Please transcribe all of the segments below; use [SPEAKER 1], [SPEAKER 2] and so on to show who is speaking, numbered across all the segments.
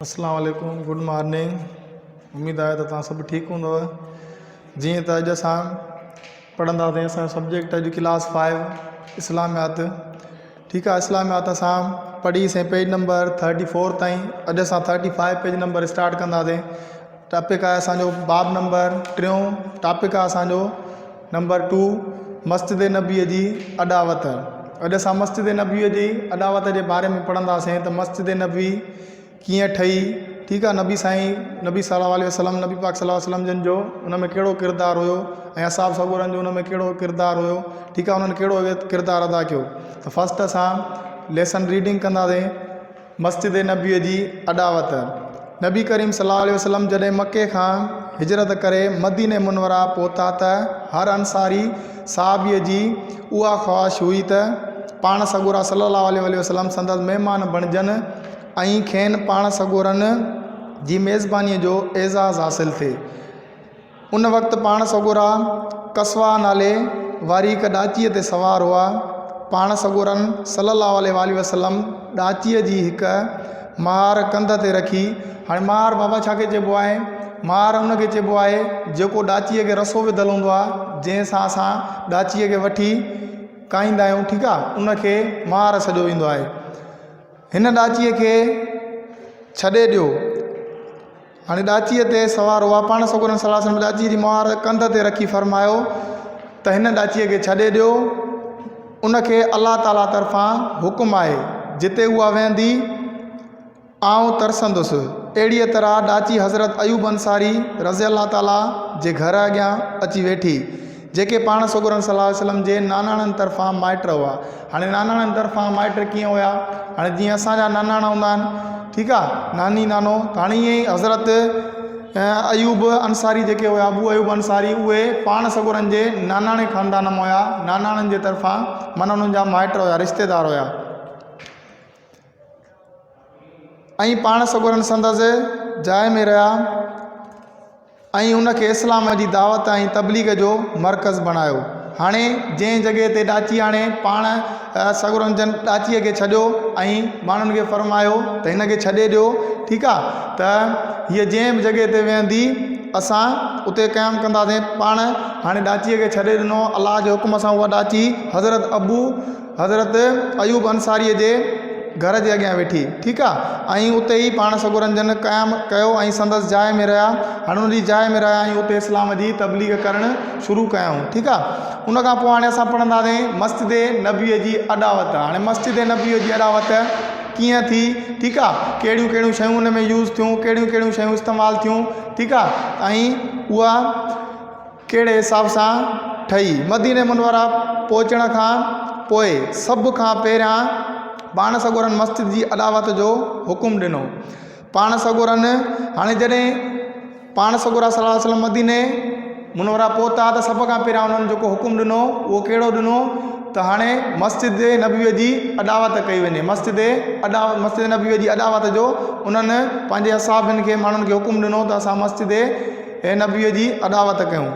[SPEAKER 1] अस्सलाम वालेकुम, good morning. उम्मीद आहे त तव्हां सभु ठीकु हूंदव। जीअं त अॼु असां पढ़ंदासीं, असांजो सब्जेक्ट अॼु क्लास 5 इस्लामियात। ठीकु आहे, इस्लामियात असां पढ़ीसीं पेज नंबर 34 ताईं। अॼु असां 35 पेज नंबर स्टार्ट कंदासीं। टॉपिक आहे असांजो बाब नंबर 3। टॉपिक आहे असांजो नंबर 2, मस्जिद नबीअ जी अॾावत। अॼु असां मस्जिद नबीअ जी अॾावत जे बारे में पढ़ंदासीं त मस्जिद नबी कीअं ठही। ठीकु आहे, नबी साईं नबी सल्लल्लाहु अलैहि वसल्लम, नबी पाक सल्लल्लाहु अलैहि वसल्लम जन जो उन में कहिड़ो किरदारु हुयो ऐं असाब सगोरनि जो उन में कहिड़ो किरदारु हुयो। ठीकु आहे, उन्हनि कहिड़ो किरदारु अदा कयो। त फस्ट असां लेसन रीडिंग कंदासीं मस्जिद नबीअ जी अॾावत। नबी करीम सल्लल्लाहु अलैहि वसल्लम जॾहिं मके खां हिजरत करे मदीने मुनवरा पहुता त हर अंसारी साहबीअ जी उहा ख़्वाहिश हुई त पाण सगोरा सल्लल्लाहु अलैहि वसल्लम संदसि महिमान बणिजनि ऐं खेनि पाण सगोरनि जी मेज़बानीअ जो एज़ाज़ हासिलु थिए। उन वक़्तु पाण सगोरा कसवा नाले वारी हिकु ॾाचीअ ते सवार हुआ। पाण सगोरनि सल्लल्लाहु अलैहि वसल्लम ॾाचीअ जी हिकु महार कंध ते रखी। हाणे महार बाबा छा खे चइबो आहे? महार उनखे चइबो आहे जेको ॾाचीअ खे रसो विधल हूंदो आहे, जंहिंसां असां ॾाचीअ खे वठी काईंदा आहियूं। ठीकु आहे, उनखे महार सॼो वेंदो आहे। हिन ॾाचीअ खे छॾे ॾियो। हाणे ॾाचीअ ते सवार हुआ पाण सगोरनि सल्लल्लाहु अलैहि वसल्लम ॾाचीअ जी मुहार कंध ते रखी फरमायो त हिन ॾाचीअ खे छॾे ॾियो। उनखे अलाह ताला तरफ़ां हुकुम आहे, जिते उहा वेंदी आउं तरसंदुसि। अहिड़ीअ तरह ॾाची हज़रत अयूब अंसारी रज़ी अल्लाह ताला जे घर अॻियां अची वेठी, जेके पाण सगोरनि सल्लल्लाहु अलैहि वसल्लम जे नानाणनि तरफ़ां माइट हुआ। हाणे नानाणनि तरफ़ां माइट कीअं हुया? हाणे जीअं असांजा नानाणा हूंदा आहिनि, ठीकु आहे, नानी नानो, त हाणे ईअं ई हज़रत अयूब अंसारी जेके हुआ, अबू अयूब अंसारी, उहे पाण सगोरनि जे नानाणे ख़ानदान में हुया। नानाणनि जे तरफ़ां माना उन्हनि जा माइट हुया, रिश्तेदार हुया। ऐं पाण सगोरनि संदसि जाइ में रहिया ऐं उनखे इस्लाम जी दावत ऐं तबलीग जो मर्कज़ बणायो। हाणे जंहिं जॻह ते ॾाची, हाणे पाण सगोरनि जन ॾाचीअ खे छॾियो ऐं माण्हुनि खे फरमायो त हिनखे छॾे ॾियो। ठीकु आहे, त हीअ जंहिं बि जॻह ते वेंदी असां उते क़याम कंदासीं। पाण हाणे ॾाचीअ खे छॾे ॾिनो अलाह जे हुकुम सां। उहा ॾाची हज़रत अयूब अंसारीअ जे घर जे अॻियां वेठी। ठीकु आहे, ऐं उते ई पाण सगोरनि जन क़याम कयो ऐं संदसि जाइ में रहिया। हाणे उन जी जाइ में रहिया ऐं उते इस्लाम जी तबलीग करणु शुरू कयूं। ठीकु आहे, उनखां पोइ हाणे असां पढ़ंदासीं मस्जिद नबीअ जी अॾावत। हाणे मस्जिद नबीअ जी अॾावत कीअं थी? ठीकु आहे, कहिड़ियूं कहिड़ियूं शयूं उन में यूज़ थियूं, कहिड़ियूं कहिड़ियूं शयूं इस्तेमालु थियूं। ठीकु आहे, ऐं उहा कहिड़े हिसाब सां ठही। मदीने मुनवरा पहुचण खां पोइ सभ खां पहिरियां पाण सगोरनि मस्जिद जी अॾावत जो हुकुम ॾिनो। पाण सगोरनि हाणे जॾहिं पाण सगोरा सल्लल्लाहु अलैहि वसल्लम मदीने मुनवरा पहुता त सभ खां पहिरियां उन्हनि जेको हुकुम ॾिनो उहो कहिड़ो ॾिनो त हाणे मस्जिद नबीअ जी अॾावत कई वञे। मस्जिद नबीअ जी अॾावत जो उन्हनि पंहिंजे असाबनि खे, माण्हुनि खे हुकुम ॾिनो त असां मस्जिद नबीअ जी अॾावत कयूं।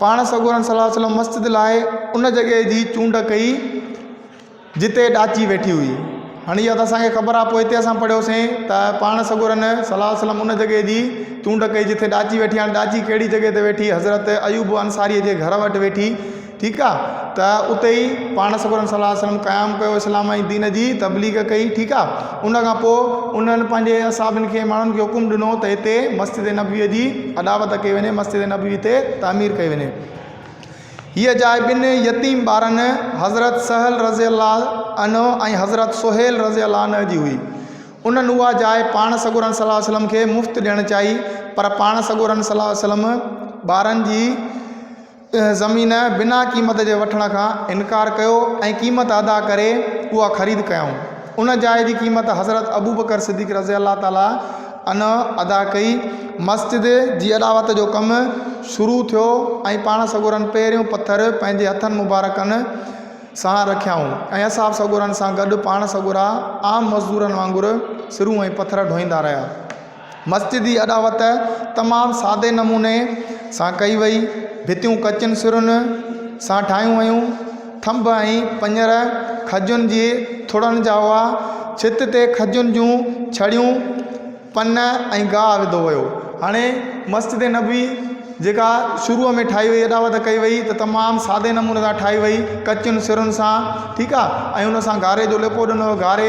[SPEAKER 1] पाण सगोरनि सल्लल्लाहु अलैहि वसल्लम मस्जिद लाइ उन जॻह जी चूंड कई जिते ॾाची वेठी हुई। हाणे इहा त असांखे ख़बर आहे, पोइ हिते असां पढ़ियोसीं त पाण सगोरनि सल्लल्लाहु अलैहि वसल्लम उन जॻह जी चूंड कई जिथे ॾाची वेठी। हाणे ॾाची कहिड़ी जॻह ते वेठी? हज़रत अयूब अंसारीअ जे घर वटि वेठी। ठीकु आहे, त उते ई पाण सगोरनि सल्लल्लाहु अलैहि वसल्लम क़याम कयो, इस्लाम ऐं दीन जी तबलीग कई। ठीकु आहे, उनखां पोइ उन्हनि पंहिंजे असाबनि खे, माण्हुनि खे हुकुम ॾिनो त हिते मस्जिद नबीअ जी अॾावत कई वञे, मस्जिद नबी हिते तामीर कई वञे। हीअ जाइ ॿिनि यतीम ॿारनि हज़रत सहल रज़ी अल्लाह अन्हु ऐं हज़रत सुहेल रज़ी अल्लाह अन्हु जी हुई। उन्हनि उहा जाइ पाण सगोरनि सल्लल्लाहु अलैहि वसल्लम खे मुफ़्त ॾियणु चाही, पर पाण सगोरनि सल्लल्लाहु अलैहि वसल्लम ॿारनि जी ज़मीन बिना क़ीमत जे वठण खां इनकार कयो ऐं क़ीमत अदा करे उहा ख़रीद कयऊं। उन जाइ जी क़ीमत हज़रत अबू बकर सिद्दीक़ रज़ी अल्लाह ताला अन्हु अदा कई। मस्जिद जी अॾावत जो कमु शुरू थियो ऐं पाण सगोरनि पहिरियों पथर पंहिंजे हथनि मुबारकनि सां रखियाऊं ऐं असाब सगोरनि सां गॾु पाण सगोरा आम मज़दूरनि वांगुरु सिरूं ऐं पथर ढोईंदा रहिया। मस्जिद जी अॾावत तमामु सादे नमूने सां कई वई। भितियूं कचनि सिरुनि सां ठाहियूं वयूं। थंभ ऐं पंजर खजुनि जी थुड़नि जा हुआ। छित ते खजुनि जूं छड़ियूं पन ऐं गाह विधो वियो। हाणे मस्जिद नबी जेका शुरूअ में ठाही वई, अॾावत कई वई त तमामु सादे नमूने सां ठाही वई, कचियुनि सिरुनि सां, ठीकु आहे। ऐं उन सां गारे जो लिपो ॾिनो, गारे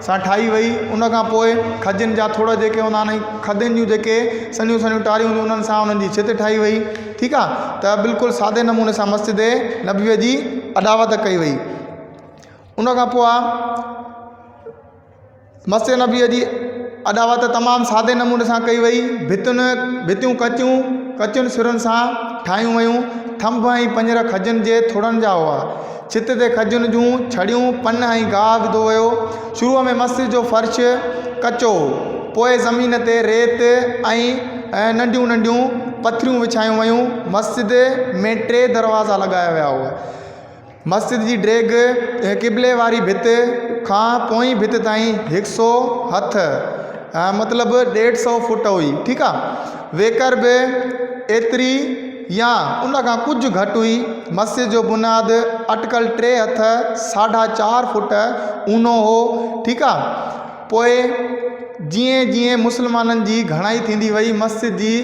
[SPEAKER 1] सां ठाही वई। उन खां पोइ खजनि जा थोरा जेके हूंदा आहिनि, खदियुनि जूं जेके सन्हियूं सन्हियूं टारियूं हूंदियूं उन्हनि सां उन्हनि जी छित ठाही वई, ठीकु आहे। त बिल्कुलु सादे नमूने सां मस्जिद नबीअ जी अॾावत कई वई। उन खां पोइ आहे मस्जिद नबीअ जी अॾावत तमामु सादे नमूने सां कई वई। भितियूं कचियुनि सिरुनि सां ठाहियूं वयूं। थंभ ऐं पंजर खजनि जे थुड़नि जा हुआ। छित ते खजनि जूं छड़ियूं, पन ऐं गाह विधो वियो। शुरूअ में मस्जिद जो फर्श कचो, पोइ ज़मीन ते रेत ऐं नंढियूं नंढियूं पथरियूं विछायूं वयूं। मस्जिद में 3 दरवाज़ा लॻाया विया हुआ। मस्जिद जी ड्रेग क़िबले वारी भित खां पोइ भित ताईं 100 हथ मतिलबु 150 फुट हुई, ठीकु आहे। वेकर बि एतिरी या उन खां कुझु घटि हुई। मस्जिद जो बुनियाद अटकल 3 हथ 4.5 फुट ऊनो हो, ठीकु आहे। पोइ जीअं जीअं मुस्लमाननि जी घणाई थींदी वई, मस्जिद जी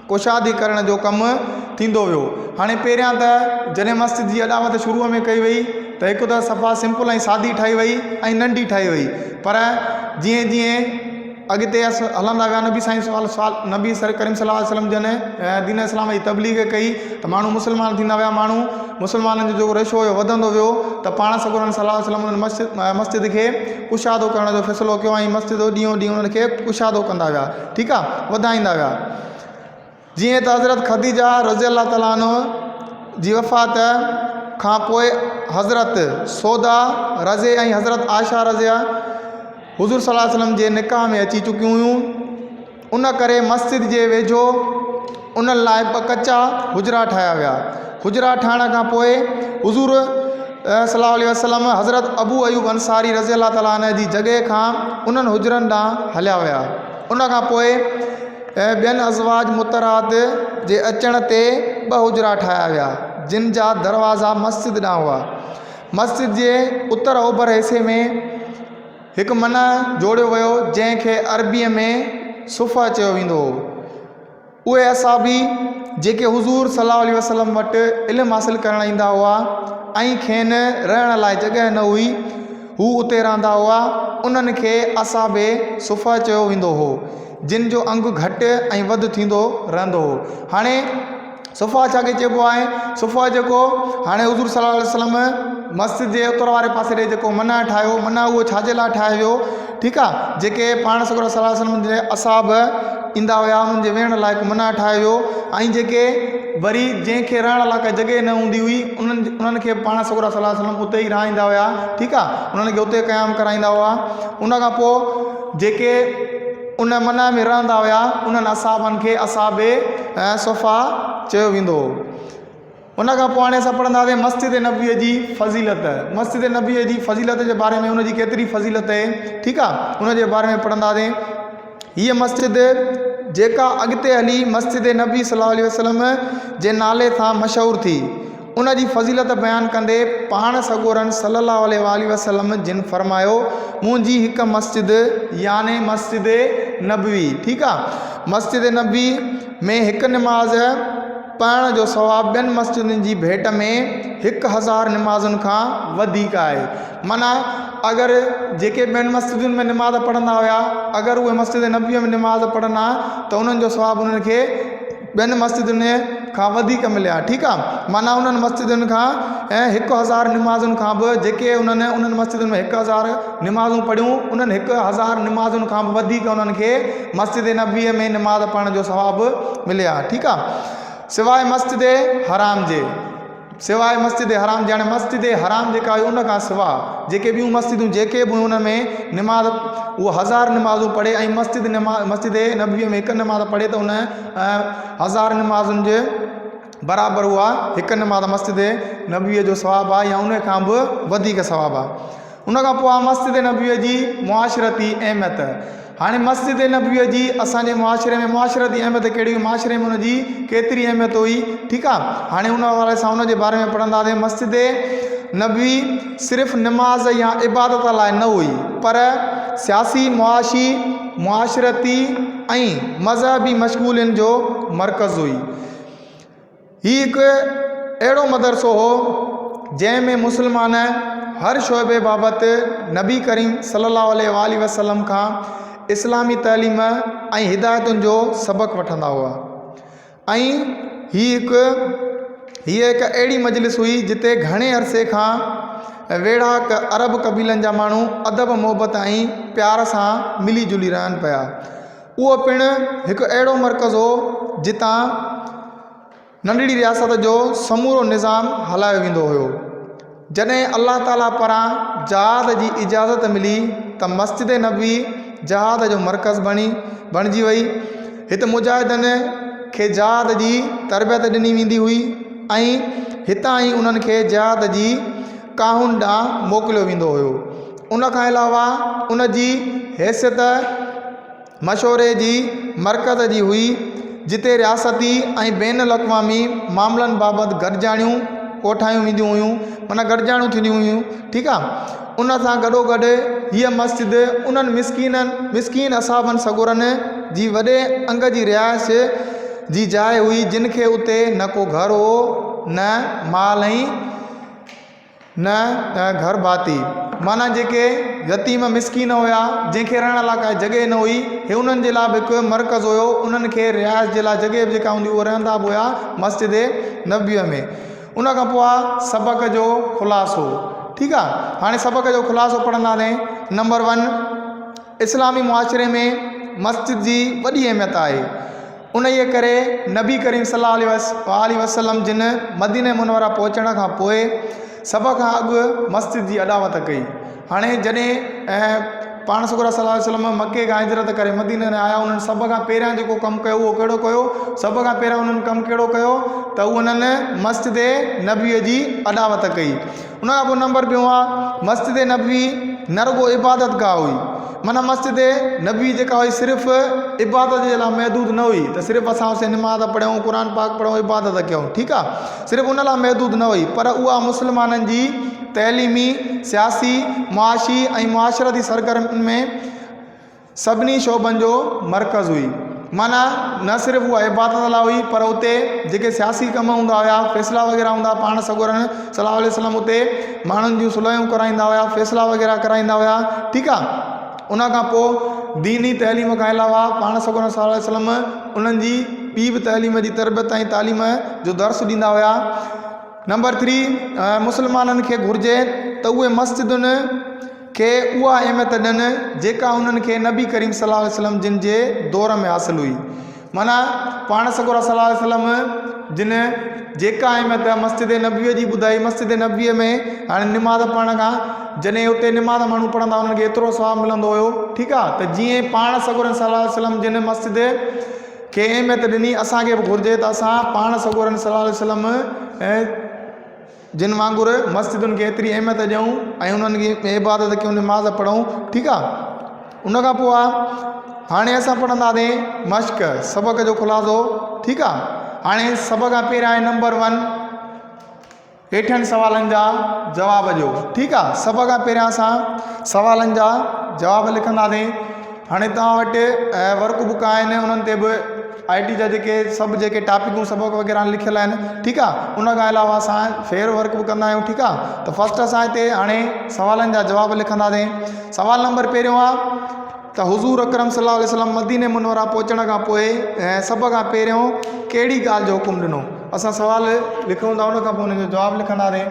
[SPEAKER 1] कुशादी करण जो कमु थींदो वियो। हाणे पहिरियां त जॾहिं मस्जिद जी अॾावत शुरूअ में कई वई त हिकु त सफ़ा सिंपल ऐं सादी ठाही वई ऐं नंढी ठाही वई। पर जीअं जीअं अॻिते हलंदा विया, नबी साईं नबी सर करीम सल्लल्लाहु अलैहि वसल्लम जॾहिं दीन इस्लाम जी तबलीग कई त माण्हू मुस्लमान थींदा विया। माण्हू मुस्लमाननि जो जेको रेशो हुयो वधंदो वियो त पाण सॻोरनि सल्लल्लाहु अलैहि वसल्लम उन्हनि मस्जिद खे कुशादो करण जो फ़ैसिलो कयो ऐं मस्जिद ॾींहों ॾींहुं उन्हनि खे कुशादो कंदा विया, ठीकु आहे, वधाईंदा विया। जीअं त हज़रत ख़दीजा रज़ियल्लाहु ताला अन्हा जी वफ़ात खां पोइ हज़रत सौदा रज़े ऐं हज़रत आयशा रज़िया हुज़ूर सल्लल्लाहु अलैहि वसल्लम जे निकाह में अची चुकियूं हुयूं। उन करे मस्जिद जे वेझो उन्हनि लाइ 2 कचा हुजरा ठाहिया विया। हुजरा ठाहिण खां पोइ हुज़ूर सल्लल्लाहु अलैहि वसल्लम हज़रत अबू अयूब अंसारी रज़ियल्लाहु ताला अन्हु जी जॻह खां उन्हनि हुजरनि ॾांहुं हलिया विया। उन खां पोइ ॿियनि अज़वाज मुतरात जे अचण ते 2 हुजरा ठाहिया विया, जिन जा दरवाज़ा मस्जिद ॾांहुं हुआ। मस्जिद जे उत्तर ओभर हिसे में हिकु मना जोड़ियो वियो, जंहिंखे अरबीअ में सुफ़ा चयो वेंदो हो। उहे असाबी जेके हुज़ूर सल्लल्लाहु अलैहि वसल्लम वटि इल्मु हासिल करणु ईंदा हुआ ऐं खेनि रहण लाइ जॻह न हुई, हू उते रहंदा हुआ, उन्हनि खे असाबे सुफ़ा चयो वेंदो हो, जिन जो अंग घटि ऐं वधि थींदो रहंदो हो। हाणे सुफ़ा छा खे चइबो आहे? सुफ़ा जेको हाणे हुज़ूर सल्लल्लाहु अलैहि वसल्लम मस्जिद जे उतर वारे पासे ॾे जेको मना ठाहियो, मना उहो छाजे लाइ ठाहियो वियो, ठीकु आहे, जेके पाण सॻोरनि सल्लल्लाहु अलैहि वसल्लम जे असाब ईंदा हुआ उन्हनि जे वेहण लाइ हिकु मना ठाहियो वियो। ऐं जेके वरी जंहिंखे रहण लाइ काई जॻह न हूंदी हुई उन्हनि खे पाण सॻोरनि सल्लल्लाहु अलैहि वसल्लम उते ई रहाईंदा हुआ, ठीकु आहे, उन्हनि खे उते क़याम कराईंदा हुआ। उन खां पोइ जेके उन मना में रहंदा हुआ उन्हनि असाबनि खे असाबे सुफ़ा चयो वेंदो हो। उन खां पोइ हाणे असां पढ़ंदासीं मस्जिद नबीअ जी फ़ज़ीलत। मस्जिद नबीअ जी फ़ज़ीलत जे बारे में, उनजी केतिरी फ़ज़ीलत आहे, ठीकु आहे, उन जे बारे में पढ़ंदासीं। हीअ मस्जिद जेका अॻिते हली मस्जिद नबी सल्लल्लाहु अलैहि वसल्लम जे नाले सां मशहूरु थी, उन जी फ़ज़ीलत बयानु कंदे पाण सॻोरनि सल्लल्लाहु अलैहि वसल्लम जिन फरमायो, मुंहिंजी हिकु मस्जिद याने मस्जिद नबवी, ठीकु आहे, मस्जिद नबी में हिकु निमाज़ पढ़ण जो सवाबु ॿियनि मस्जिदुनि जी भेट में 1000 निमाज़ुनि खां वधीक आहे। माना अगरि जेके ॿियनि मस्जिदुनि में निमाज़ पढ़ंदा हुआ, अगरि उहे मस्जिद नबीअ में निमाज़ पढ़ंदा त उन्हनि जो सवाबु उन्हनि खे ॿियनि मस्जिदुनि खां वधीक मिलिया, ठीकु आहे। माना उन्हनि मस्जिदुनि खां 1000 निमाज़ुनि खां बि जेके उन्हनि मस्जिदुनि में 1000 निमाज़ूं पढ़ियूं, उन्हनि 1000 निमाज़ुनि खां बि वधीक उन्हनि खे मस्जिद नबीअ में निमाज़ पढ़ण जो सवाबु मिलिया, ठीकु आहे। सवाइ मस्जिद हराम जे, सवाइ मस्जिद हराम जे, हाणे मस्जिद हराम जेका हुई उन खां सवाइ जेके ॿियूं मस्जिदूं जेके बि उन में निमाज़ उहा 1000 निमाज़ूं पढ़े ऐं मस्जिद नबीअ में हिकु निमाज़ पढ़े त उन 1000 निमाज़ुनि जे बराबरि उहा हिकु निमाज़ मस्जिद नबीअ जो सवाबु आहे या उन खां बि वधीक सवाबु आहे। उन खां पोइ आहे मस्जिद नबीअ जी मुआशरती अहमियत। हाणे मस्जिद नबीअ जी असांजे मुआशरे में मुआशरती अहमियत कहिड़ी हुई, मुआशरे में उनजी केतिरी अहमियत हुई, ठीकु आहे। हाणे उन हवाले सां उन जे बारे में पढ़ंदासीं। मस्जिद नबी सिर्फ़ु निमाज़ या इबादत लाइ न हुई, पर सियासी मुआशी मुआशरती ऐं मज़हबी मशगूलियुनि जो मर्कज़ हुई। ही हिकु अहिड़ो मदरसो हो जंहिंमें मुस्लमान हर शोबे बाबति नबी करीम सल्लल्लाहु अलैहि वसल्लम खां इस्लामी तइलीम ऐं हिदायतुनि जो सबक़ु वठंदा हुआ। ऐं हीअ हिकु अहिड़ी मजलिस हुई जिते घणे अरसे खां वेढ़ा अरब कबीलनि जा माण्हू अदब मोहबत ऐं प्यार सां मिली जुली रहनि पिया। उहो पिणु हिकु अहिड़ो मर्कज़ हो जितां नंढड़ी रियासत जो समूरो निज़ाम हलायो वेंदो हुयो। जॾहिं अल्लाह ताला पारां जहाद जी इजाज़त मिली त मस्जिद नबवी जहाद जो मर्कज़ बणिजी वई। हिते मुजाहिदनि खे जहाद जी तरबियत ॾिनी वेंदी हुई ऐं हितां ई उन्हनि खे जहाद जी काहुन ॾांहुं मोकिलियो वेंदो हुयो। उन खां अलावा उन जी हैसियत मशवरे जी मर्कज़ जी हुई जिते रियासती ऐं बैन अल-अक़वामी मामलनि बाबति गॾिजाणियूं कोठायूं वेंदियूं हुयूं, माना गॾिजाणियूं थींदियूं हुयूं। ठीकु आहे। उन सां गॾोगॾु हीअ मस्जिद उन्हनि मिसकीन असाबनि सगुरनि जी वॾे अंग जी रिहाइश जी जाइ हुई जिन खे उते न को घर हो न माल ऐं न घर भाती, माना जेके यतीम मिसकीन हुया जंहिंखे रहण लाइ काई जॻह न हुई, हे उन्हनि जे लाइ बि हिकु मर्कज़ हुयो। उन्हनि खे रिहाइश जे लाइ जॻह जेका हूंदी उहे रहंदा बि हुया मस्जिद नबवीअ में। उन खां पोइ आहे सबक़ जो ख़ुलासो। ठीकु आहे। हाणे सबक़ जो ख़ुलासो पढ़ंदासीं। नंबर 1, इस्लामी मुआशरे में मस्जिद जी वॾी अहमियत आहे। उन जे करे नबी करीम सल्लल्लाहु अलैहि वसल्लम जिन मदीने मुनव्वरा पहुचण खां पोइ सभ खां अॻु मस्जिद जी अॾावत कई। हाणे जॾहिं पाण सगुरा सल्लल्लाहु अलैहि वसल्लम मके खां हिजरत करे मदीने में आया, उन्हनि सभ खां पहिरियां जेको कमु कयो उहो कहिड़ो कयो? सभ खां पहिरियां उन्हनि कमु कहिड़ो कयो त उन्हनि मस्जिद नबवीअ जी अॾावत कई। उन खां पोइ नंबर 2 आहे मस्जिद नबवी न रुगो इबादत गाह हुई, माना मस्जिद नबवी जेका हुई सिर्फ़ु इबादत जे लाइ महदूद न हुई त सिर्फ़ु असां उसे निमाज़ पढ़ूं, क़ुर पाक पढ़ूं, इबादत कयूं। ठीकु आहे। सिर्फ़ु उन लाइ महदूद न हुई, पर उहा मुस्लमाननि जी तइलीमी, सियासी, मुआशी ऐं मुआशरती सरगर्मियुनि में सभिनी शोबनि जो मर्कज़ हुई। माना न सिर्फ़ु उहा इबादत लाइ हुई, पर उते जेके सियासी कम हूंदा हुआ, फ़ैसिला वग़ैरह हूंदा, पाण सगोरन सल्लल्लाहु अलैहि वसल्लम उते माण्हुनि जूं सुलहियूं कराईंदा हुआ, फ़ैसिला वग़ैरह कराईंदा हुआ। ठीकु आहे। उन खां पोइ दीनी तइलीम खां अलावा पाण सगोरन सल्लल्लाहु अलैहि वसल्लम उन्हनि जी ॿी बि तइलीम जी तरबियत ऐं तालीम जो दर्स ॾींदा हुआ। नंबर 3, मुस्लमाननि खे घुरिजे त उहे मस्जिदुनि खे उहा अहमियत ॾियनि जेका उन्हनि खे नबी करीम सल्लल्लाहु अलैहि वसल्लम जिन जे दौर में हासिलु हुई। माना पाण सगोरा सल्लल्लाहु अलैहि वसल्लम जिन जेका अहमियत मस्जिद नबवीअ जी ॿुधाई, मस्जिद नबवीअ में हाणे निमाज़ पढ़ण खां जॾहिं उते निमाज़ माण्हू पढ़ंदा उन्हनि खे एतिरो सवाबु मिलंदो हुयो। ठीकु आहे। त जीअं पाण सगोरन सल्लल्लाहु अलैहि वसल्लम जिन मस्जिद खे अहमियत ॾिनी, असांखे बि घुरिजे त असां पाण सगोरन सल्लल्लाहु अलैहि वसल्लम जिन वांगुरु मस्जिदुनि खे एतिरी अहमियत ॾियूं ऐं उन्हनि खे इबादत कयूं, निमाज़ पढ़ूं। ठीकु आहे। उन खां पोइ आहे हाणे असां पढ़ंदासीं मश्क, सबक़ जो ख़ुलासो। ठीकु आहे। हाणे सभ खां पहिरियां आहे नंबर 1 हेठनि सवालनि जा जवाब ॾियो। ठीकु आहे। सभ खां पहिरियां असां सवालनि जा जवाब लिखंदासीं। हाणे तव्हां वटि वर्क बुक आहिनि, उन्हनि ते बि IT जा जेके सभु जेके टॉपिकूं सबक़ वग़ैरह लिखियल आहिनि। ठीकु आहे। उन खां अलावा असां फेयर वर्क बि कंदा आहियूं। ठीकु आहे। त फस्ट असां हिते हाणे सवालनि जा जवाब लिखंदासीं। सवाल नंबर पहिरियों आहे त हुज़ूर अकरम सल्लल्लाहु अलैहि वसल्लम मदीने मुनव्वरा पहुचण खां पोइ सभ खां पहिरियों कहिड़ी ॻाल्हि जो हुकुम ॾिनो? असां सवाल लिखूं था, उन खां पोइ हुनजो जवाबु लिखंदासीं।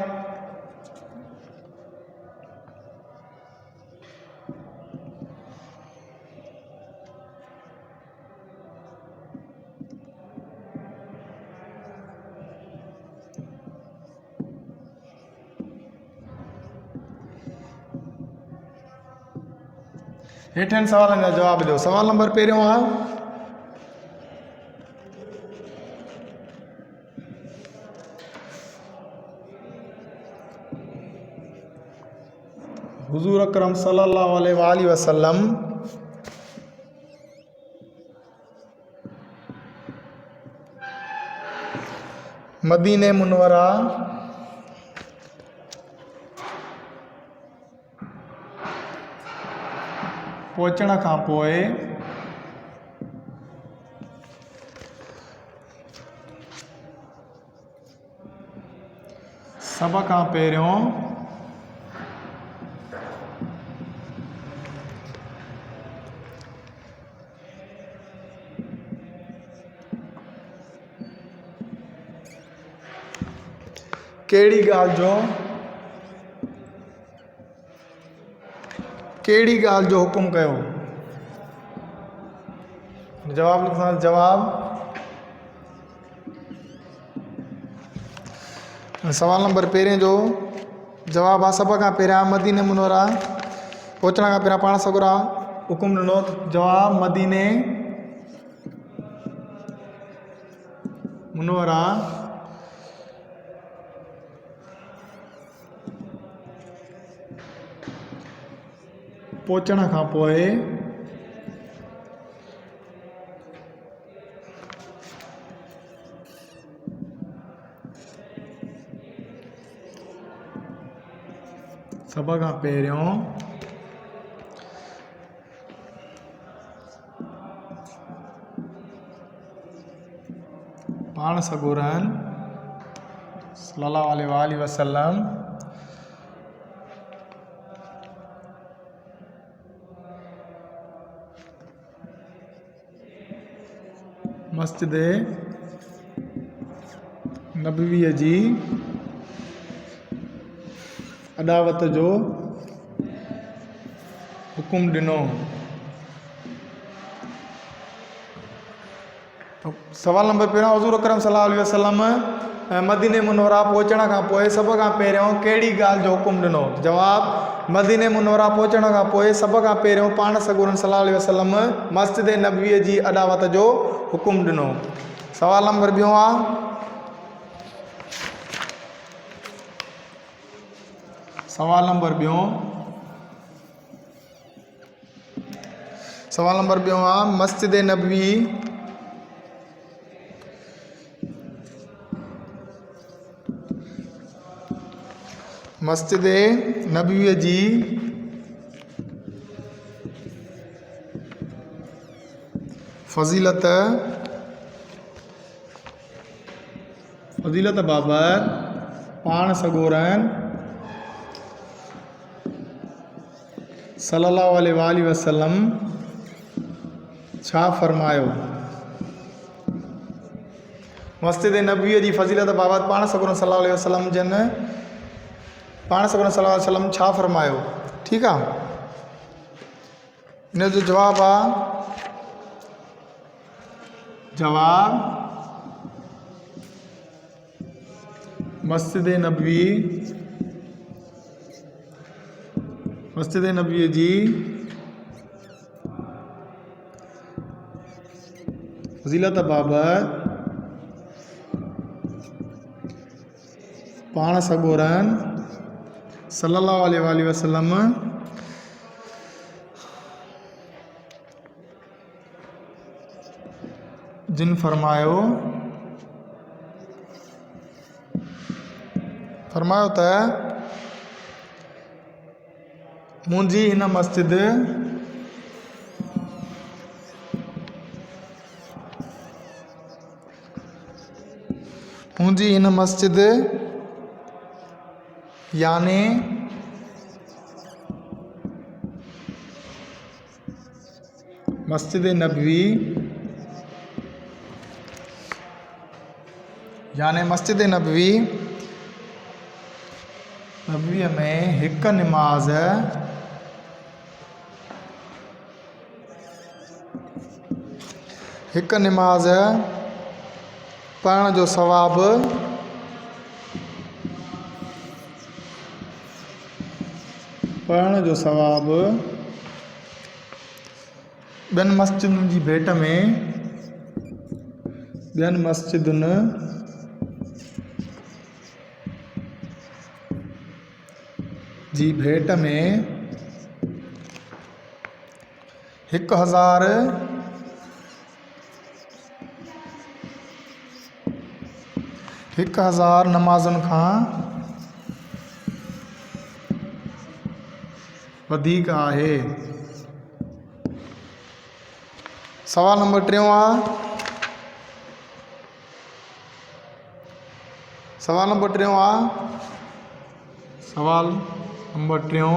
[SPEAKER 1] हेठनि सवालनि जा जवाब ॾियो। सवाल नंबर पहिरियों आहे हुज़ूर अकरम सल्लल्लाहु अलैहि वसल्लम मदीने मुनव्वरा पहुचण खां पोइ सभ खां पहिरियों कहिड़ी ॻाल्हि जो हुकुम कयो। जवाब लिखो। जवाब सवाल नंबर पहिरें जो जवाब आहे सभ खां पहिरियां मदीने मुनव्वरा पहुचण खां पहिरियां पाण सगुरा हुकुम ॾिनो। जवाब मदीने मुनव्वरा पहुचण खां पोइ सभ खां पहिरियों पाण सगोरन सल्लल्लाहु अलैहि वसल्लम मस्जिद नबवी जी अदावत जो हुकुम ॾिनो। सवाल नंबर पहिरियों हुज़ूर अकरम सल्लल्लाहु अलैहि वसल्लम मदीने मुनव्वरा पहुचण खां पोइ सभ खां पहिरियों कहिड़ी ॻाल्हि जो हुकुम ॾिनो। जवाब मदीने मुनव्वरा पहुचण खां पोइ सभ खां पहिरियों पाण सगोरन सल्लल्लाहु अलैहि वसल्लम मस्जिद नबवी जी अदावत जो हुकुम ॾिनो। सवाल नंबर ॿियों आहे सवाल नंबर ॿियों आहे मस्जिद नबवी जी फज़ीलत बाबति पाण सगोरन सल्लल्लाहु अलैहि वसल्लम छा फरमायो। मस्जिद नबवी जी फज़ीलत बाबति पाण सगोरन सल्लल्लाहु अलैहि वसल्लम छा फरमायो। ठीकु आहे। इन जो जवाब आहे मस्जिद नबवी जी फज़ीलत बाबति पाण सगोरन सल्लल्लाहु अलैहि वसल्लम जिन फरमायो त मुंहिंजी हिन मस्जिद याने मस्जिद नबवी में हिकु निमाज़ पढ़ण जो सवाबु ॿियनि मस्जिदुनि जी भेट में 1000 नमाज़ुनि खां वधीक आहे। सवाल नंबर 3 आहे सवाल नंबर 3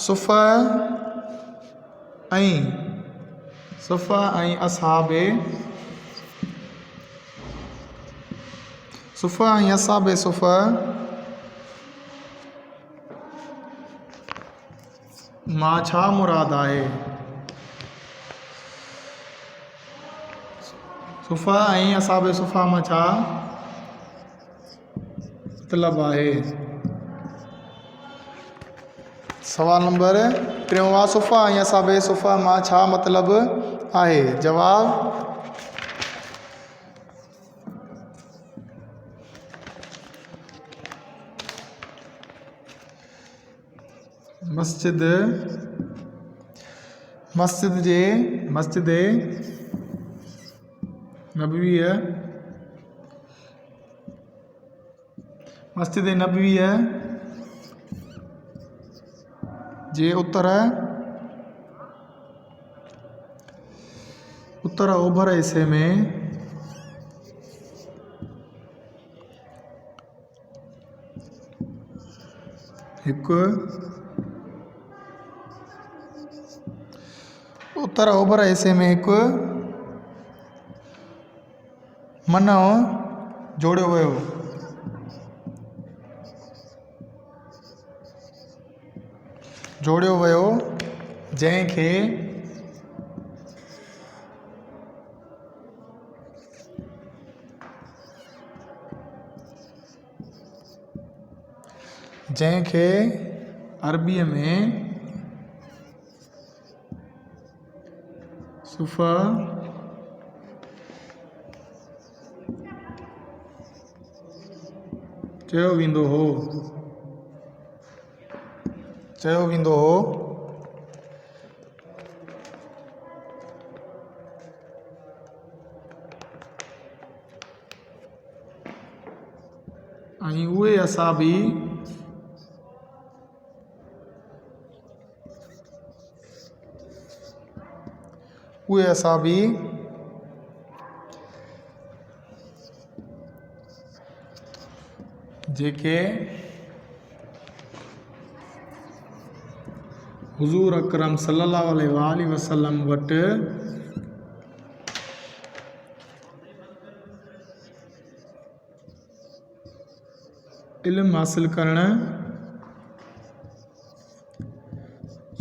[SPEAKER 1] सुफ़ा ऐं असाबे सुफ़ा मां छा मुराद आहे? सुफ़ा ऐं असाबे सुफ़ा मां छा मतिलबु आहे? सवाल नंबर 3 सुफ़ा ऐं असाबे सुफ़ा मां छा मतिलबु आहे? जवाब मस्जिद नबवीअ जे उत्तर ओभर हिसे में हिकु मनो जोड़ियो वियो जंहिंखे अरबीअ में सुफ़ा चयो वेंदो हो ऐं उहे असाबी जेके हुज़ूर अकरम सल्लल्लाहु अलैहि वसल्लम वटि इल्मु हासिल करणु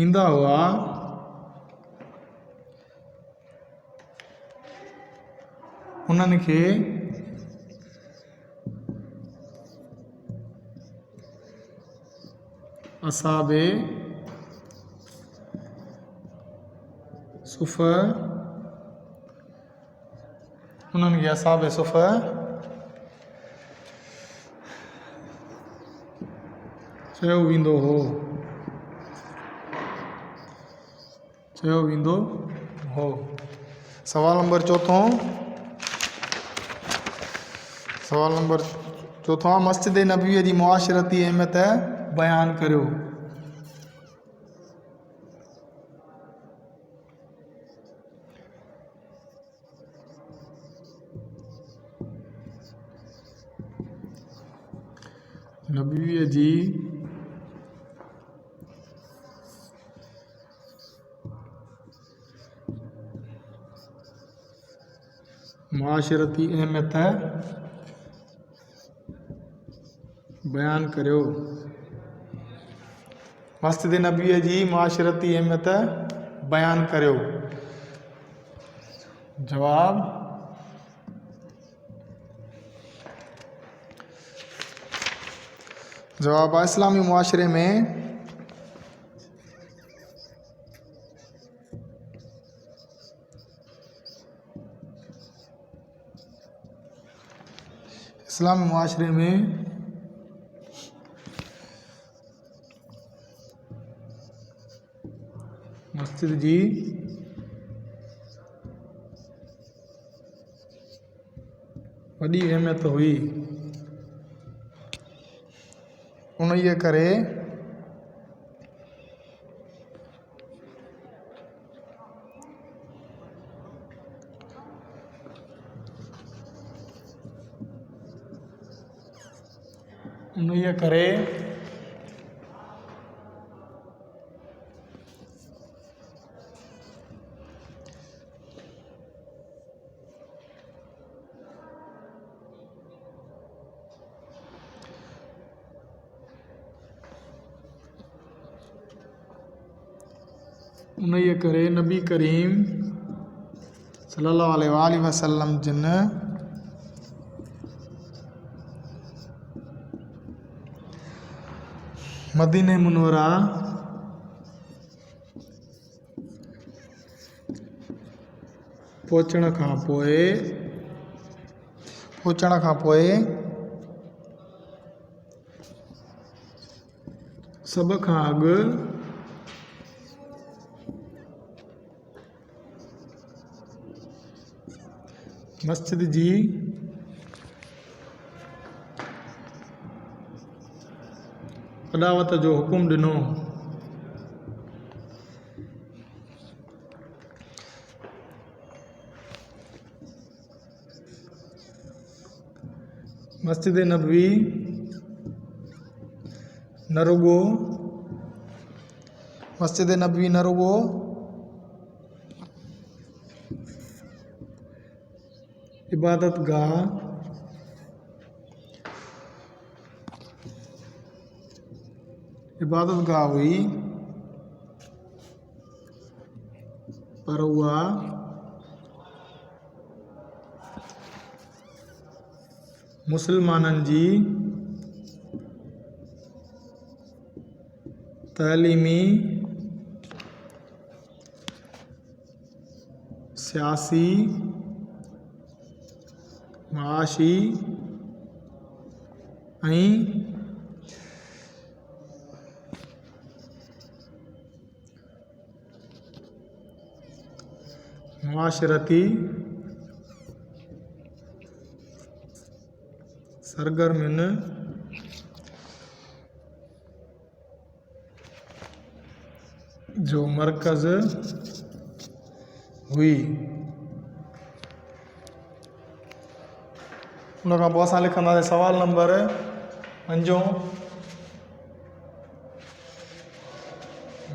[SPEAKER 1] ईंदा हुआ उन्हनि खे असाबे सुफ़ा चयो वेंदो हो। सवाल नंबर 4 मस्जिद नबवीअ जी मुआशरती अहमियत बयानु करियो। नबवीअ जी मुआशरती अहमियत बयानु करियो। मस्जिद नबवीअ जी मुआशरती अहमियत बयानु करियो। जवाब आहे इस्लामी मुआशरे में मस्जिद जी वॾी अहमियत हुई। उन्हीअ करे उन्हीअ करे नबी करीम सल्लल्लाहु अलैहि वसल्लम जिन मदीने मुनव्वरा पहुचण खां पोइ सभ खां अॻु मस्जिद जी अदावत जो हुकुम ॾिनो। मस्जिद नबवी न रुगो इबादत गाह हुई, पर उहा मुसलमाननि जी तइलीमी, सियासी, माशी ऐं मुआशरती सरगर्मियुनि जो मरकज़ हुई। उन खां पोइ असां लिखंदासीं सवाल नंबर 5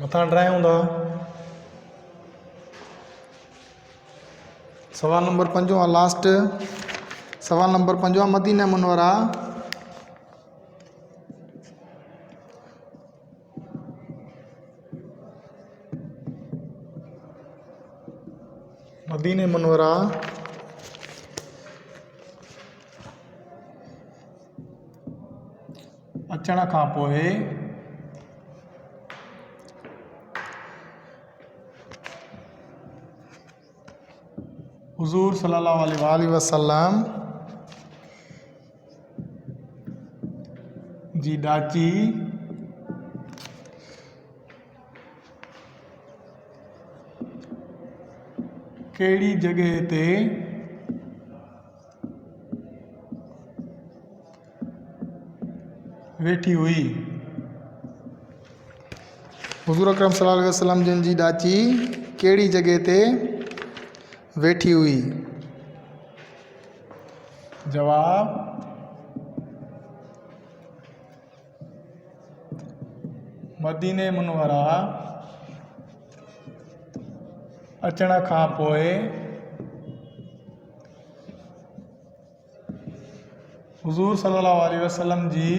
[SPEAKER 1] मथां ड्राइंग हूंदा। सवाल नंबर 5 लास्ट सवाल नंबर 5 मदीना मुनव्वरा अचण खां पोइ हुज़ूर सल्लल्लाहु अलैहि वसल्लम जी ॾाची कहिड़ी जॻह ते वेठी हुई। हुज़ूर अकरम सल्लल्लाहु अलैहि वसल्लम जिन जी ॾाची कहिड़ी जॻह ते वेठी हुई। जवाब मदीने मुनव्वरा अचण खां पोइ हुज़ूर सल्लल्लाहु अलैहि वसल्लम जी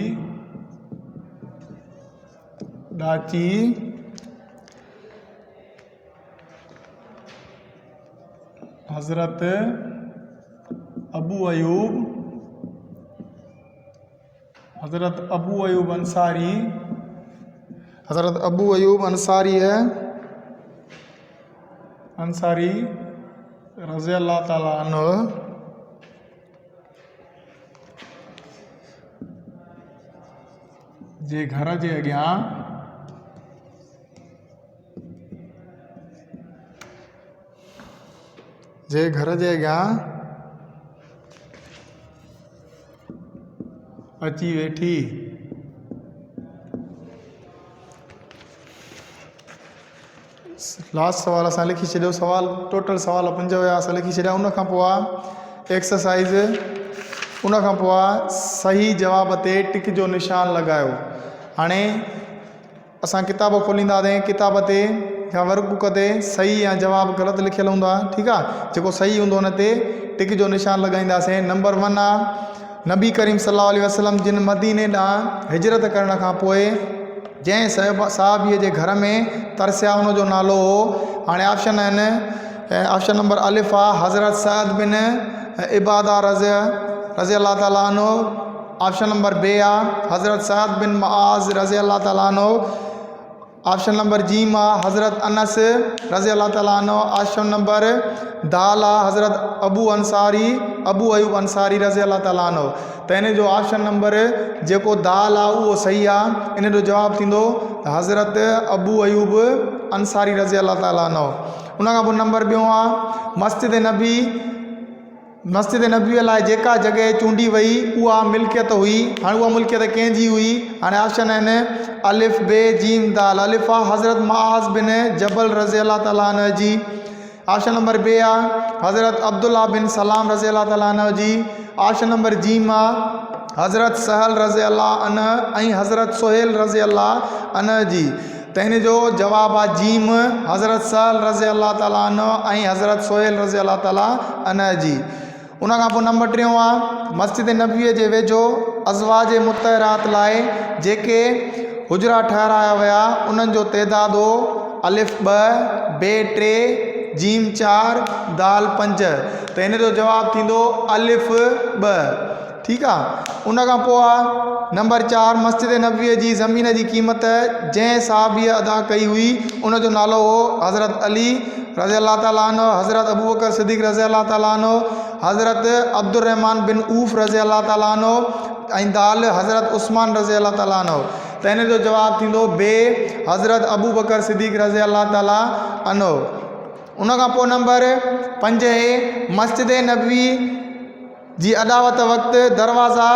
[SPEAKER 1] ॾाची हज़रत अबू अयूब अंसारी रज़ी अल्लाह ताला अन्हु जे घर जे अॻियां अची वेठी। लास्ट सवाल असां लिखी छॾियो। सवाल टोटल सवाल 5 हुया, असां लिखी छॾिया। उन खां पोइ एक्सरसाइज़ उन खां पोइ सही जवाब ते टिक जो निशान लॻायो। हाणे असां किताब खोलींदासीं, किताब ते या वर्कबुक ते सही या जवाब ग़लति लिखियलु हूंदो आहे, ठीकु आहे। जेको सही हूंदो हुन ते टिक जो निशान लॻाईंदासीं। नंबर 1 आहे नबी करीम सल्लल्लाहु अलैहि वसल्लम जिन मदीने ॾांहुं हिजरत करण खां पोइ जंहिं साहबीअ जे घर में तरसिया उनजो नालो हो। हाणे ऑप्शन आहिनि, ऑप्शन नंबर अलिफ आहे हज़रत सअद बिन इबादा रज़ी अल्लाह ताला अन्हु। ऑप्शन नंबर बे आहे हज़रत सअद बिन मुआज़ रज़ी अल्लाह ताला अन्हु। ऑप्शन नंबर जीम आहे हज़रत अनस रज़ी अल्लाह ताला अन्हु। ऑप्शन नंबर दाल आहे हज़रत अबू अयूब अंसारी रज़ी अल्लाह ताला अन्हु। त इन जो ऑप्शन नंबर जेको दाल आहे उहो सही आहे। इन जो जवाबु थींदो हज़रत अबू अयूब अंसारी रज़ी अल्लाह ताला अन्हु। उन खां पोइ नंबर 2 आहे मस्जिद नबीअ लाइ जेका जॻह चूंडी वई उहा मिल्कियत हुई। हाणे उहा मिल्कियत कंहिंजी हुई? हाणे ऑप्शन आहिनि अलिफ बे जीम दाल। अलिफ आहे हज़रत मुआज़ बिन जबल रज़ी अल्लाह ताला अन्हु जी। ऑप्शन नंबर बे आहे हज़रत अब्दुल्ला बिन सलाम रज़ी अल्लाह ताला अन्हु जी। ऑप्शन नंबर जीम आहे हज़रत सहल रज़ी अल्लाह अन्हु ऐं हज़रत सुहेल रज़ी अल्लाह अन्हु जी। त हिन जो जवाबु आहे जीम हज़रत सहल रज़ी अल्लाह ताला अन्हु ऐं हज़रत सुहेल रज़ी अल्लाह ताला अन्हु जी। उन खां पोइ नंबर 3 आहे मस्जिद नबीअ जे वेझो अज़वाज मुतहरात लाइ जेके हुजरा ठहिराया विया उन्हनि जो तइदादु हो अलिफ 2 बे 3 जीम 4 दाल 5। त हिन जो जवाबु थींदो अलिफ 2, ठीकु आहे। उन खां पोइ आहे नंबर 4 मस्जिद नबीअ जी ज़मीन जी क़ीमत जंहिं साहबीअ अदा कई हुई उनजो नालो हो हज़रत अली रज़ी अल्लाह ताला अन्हु, हज़रत अबू बकर सिद्दीक़ रज़ी अल्लाह ताला अन्हु, हज़रत अब्दुर्रहमान बिन ऊफ़ रज़ी अल्लाह ताला अन्हु ऐं दाल हज़रत उस्मान रज़ी अल्लाह ताला अन्हु। त हिन जो जवाबु थींदो बे हज़रत अबू बकर सिद्दीक़ रज़ी अल्लाह ताला अन्हु। उन खां पोइ नंबर 5 आहे मस्जिद नबी जी अदावत वक़्तु दरवाज़ा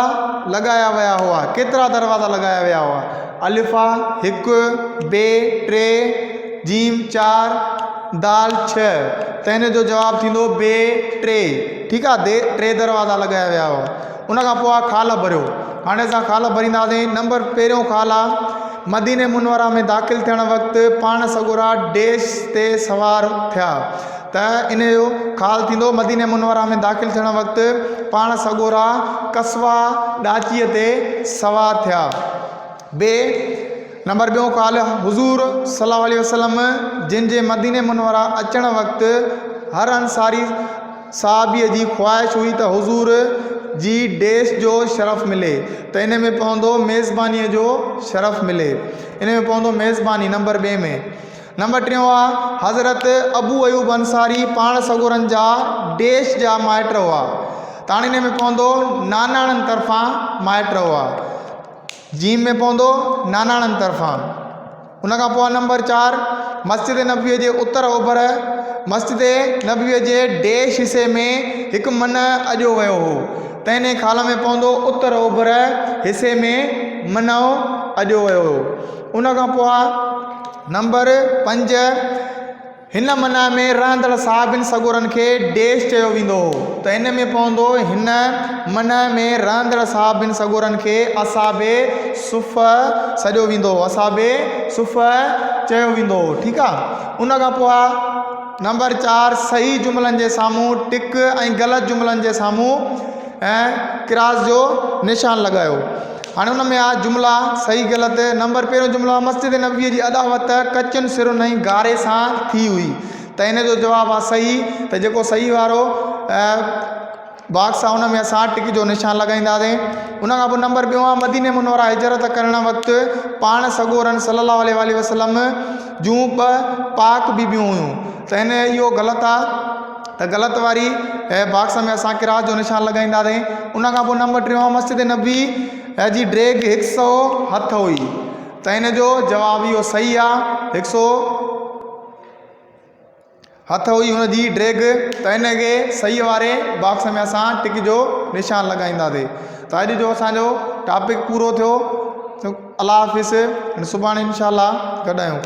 [SPEAKER 1] लॻाया विया हुआ। केतिरा दरवाज़ा लॻाया विया हुआ? अलिफ़ा 1 बे 3 जीम 4 दाल 6। त हिन जो जवाबु थींदो बे 3, ठीकु आहे। 3 दरवाज़ा लॻाया विया हुआ। उन खां पोइ आहे खाल भरियो। हाणे असां खाल भरींदासीं। नंबर पहिरियों खाल आहे मदीने मुनवरा में दाख़िल थियण वक़्तु पाण सगोरा डैश ते सवार थिया। त इन जो खाल थींदो मदीने मुनवरा में दाख़िल थियण वक़्तु पाण सगोरा कस्वा ॾाचीअ ते सवार थिया। बे नंबर 2 खाल हुज़ूर सल्लल्लाहु अलैहि वसल्लम जिन जे मदीने मुनवरा अचण वक़्तु हर अंसारी साहबीअ जी ख़्वाहिश हुई त हुज़ूर जी डैश जो शरफ़ मिले। त इन में पवंदो मेज़बानीअ जो शरफ़ मिले। इन में पवंदो मेज़बानी नंबर 2 में। नंबर 3 आहे हज़रत अबू अयूब अंसारी पाण सगोरनि जा डैश जा माइट हुआ। त हाणे इन में पवंदो नानाणनि तरफ़ां माइट हुआ। जीम में पवंदो नानाणनि तरफ़ां। उन खां पोइ नंबर 4 मस्जिद नबीअ जे उत्तर ओभर मस्जिद नबीअ जे डैश हिसे में हिकु मन अॼो वियो हो। त इन खाल में पवंदो उत्तर ओभर हिसे में मन अॼो वियो हो। उन खां पोइ नंबर 5 हिन मना में रहंदड़ साहिबिन सगोरनि खे डैश चयो वेंदो हो। त इन में पवंदो हिन मन में रहंदड़ साहिबिन सगोरनि खे असाबे सुफ़ सॼो वेंदो हो, असाबे सुफ़ चयो वेंदो हो, ठीकु आहे। उन खां पोइ नंबर 4 सही जुमलनि जे साम्हूं टिक ऐं ग़लति जुमलनि जे साम्हूं क्रास जो निशान लॻायो। हाणे हुन में आहे जुमला सही ग़लति। नंबर पहिरियों जुमला मस्जिद नबीअ जी अदावत कचनि सिरुनि ऐं गारे सां थी हुई। त इन जो जवाबु आहे सही। त जेको सही वारो बॉक्स आहे हुन में असां टिक जो निशान लॻाईंदासीं। उन खां पोइ नंबर 2 आहे मदीने मुनवरा हिजरत करण वक़्तु पाण सगोरनि सल्लल्लाहु अलैहि वसल्लम जूं 2 पाक बीबियूं हुयूं। त हिन इहो ग़लति आहे। त ग़लति वारी बॉक्स में असां क्रास जो निशान लॻाईंदासीं। उन खां पोइ नंबर 3 मस्जिद नबी जी ड्रैग 100 हथ हुई। त हिन जो जवाबु इहो सही आहे। 100 हथ हुई हुनजी ड्रैग। त हिन खे सही वारे बॉक्स में असां टिक जो निशान लॻाईंदासीं। त अॼु जो असांजो टॉपिक पूरो थियो। अल्लाह हाफ़िज़। सुभाणे इंशाअल्लाह गॾु आहियूं।